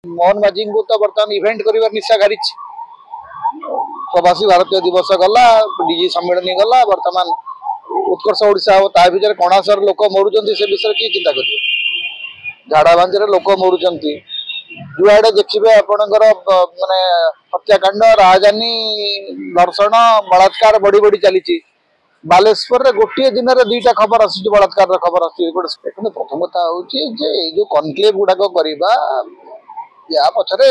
मोहन माझी को तो बर्तमान इवेंट कर निशा घारी प्रवासी भारतीय दिवस गला डीजी सम्मेलन गला बर्तमान उत्कर्ष ओडिशा ता भर कणासर लोक मरुंच से विषय किए चिंता करेंगे झाड़ा बांझे लोक मरुंच जुआड़े देखिए आपणकर माने हत्याकांड राजधानी धर्षण बलात्कार बढ़ी बढ़ी चली बालेश्वर रे गोटे दिन में दुईटा खबर आसूँ बलात्कार खबर आसूँ प्रथम कथा हूँ जो कनक्लेव गुड़ाक करवा या पछरे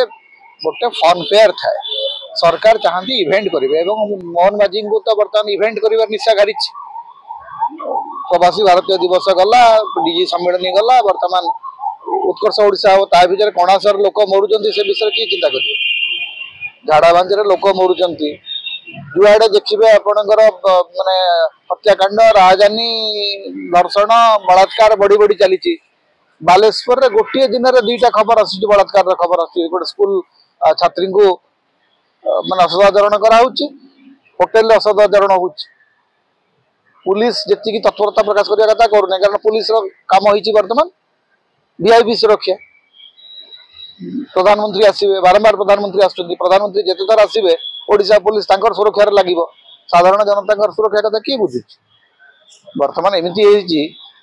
गोटे फन फेयर थाए सरकार चाहती इवेंट करेंगे मोहन माझी को तो बर्तमान इवेंट कर निशा घारी प्रवासी भारतीय दिवस गला डीजी सम्मेलन गला बर्तमान उत्कर्ष ओडिशा ता भर कणासर लोक मरुंच से विषय किए चिंता करेंगे झाड़ा बांझे लोक मरुंच जुआड़े देखिए आपणकर माने हत्याकांड राजधानी धर्षण बलात्कार बढ़ी बढ़ी चली बालेश्वर रे गोटे दिन में दुईटा खबर आसूँ बलात्कार खबर आसूँ गोटे स्कूल छात्री को माने असदाचरण कराऊँच होटेल असदाचरण हो पुलिस जी तत्परता प्रकाश करने कथा करूना कारण पुलिस काम हो बर्तमान वीआईपी सुरक्षा प्रधानमंत्री आसवे बारंबार प्रधानमंत्री आसुच्च प्रधानमंत्री जिते थर आसवे ओडिशा पुलिस सुरक्षार लगे साधारण जनता सुरक्षा कथा किए बुझुची बर्तमान एमती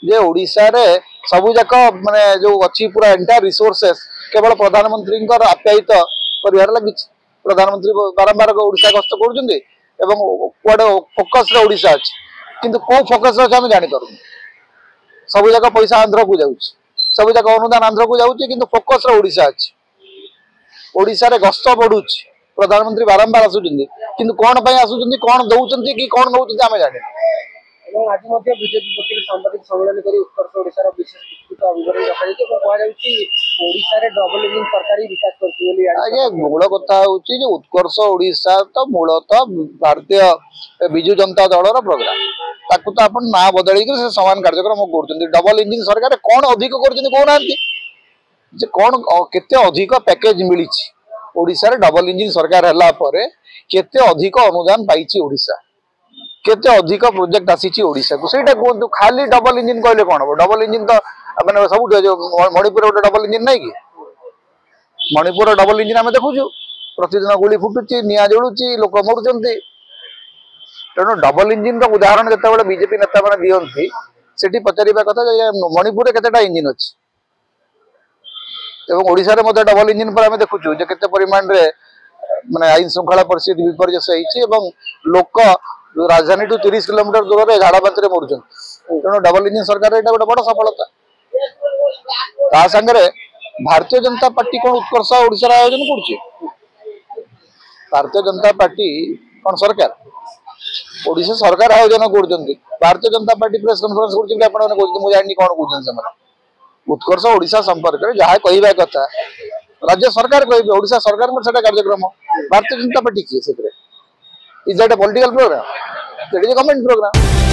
ओडिशा रे सबुजाक माने जो अच्छी पूरा एंटायर रिसोर्सेस केवल प्रधानमंत्री आप्यायित कर लगी प्रधानमंत्री बारंबार ओडिशा गस्त करुँचे फोकस ओडिशा अच्छी किंतु कौ फोकस अच्छे आम जापर सबुजाक पैसा आंध्र को जाऊँ सबुजाक अनुदान आंध्र को जाऊँ किंतु फोकस ओडिशा अच्छी ओडिशा रे गस्त बढ़ुची प्रधानमंत्री बारंबार आसुच्च किंतु कौन आसुच्च कौन दौरान कि कौन नौकरी आम जाने आज बीजेपी पक्ष सांबादिक सम्मेलन कर उत्कर्ष ओडिशार विशेष विस्तृत अभिवरण रखा डबल इंजिन सरकार विकास कर मूल कथा हूँ उत्कर्ष ओडिशा तो मूलतः भारतीय विजु जनता दल प्रोग्राम ताकू तो आप ना बदल से समान कार्यक्रम कर डबल इंजिन सरकार कौन अधिक कहना कौन केते अधिक पैकेज मिली ओडिशा रे डबल इंजिन सरकार है केते अधिक अनुदान पाई ओडिशा केते अधिक प्रोजेक्ट आसी ओडिशा को सेटा कहतु खाली डबल इंजिन कहले कौन हम डबल इंजिन तो मैंने सब जो मणिपुर गोटे डबल इंजिन नहीं कि मणिपुर डबल इंजिन आम देखुचु प्रतिदिन गुली फुटुची निआ जलुची लोक मरुंच तेणु डबल इंजिन उदाहरण जिते बीजेपी नेता मैंने दिखती से पचार कथा मणिपुर केतेटा इंजिन अच्छी ओडिशा रे डबल इंजिन पर आम देखुचु केते परिमाण रे माने आईन श्रृंखला परिस्थिति विपर्यस होती लोक राजधानी टू 30 किलोमीटर दूर में झाड़ा बांधे मरुन तेणु डबल इंजिन सरकार यहाँ गोटे बड़ सफलता ता सांगे भारतीय जनता पार्टी कौन उत्कर्ष ओडिशा आयोजन कर भारतीय जनता पार्टी कौन सरकार ओडिशा सरकार आयोजन कर भारतीय जनता पार्टी प्रेस कॉन्फ्रेंस मुझे कौन कहते उत्कर्ष ओडिशा संपर्क में जहाँ कहवा कथा राज्य सरकार कह ओडिशा सरकार कार्यक्रम भारतीय जनता पार्टी किए is that a political programme that is a government programme.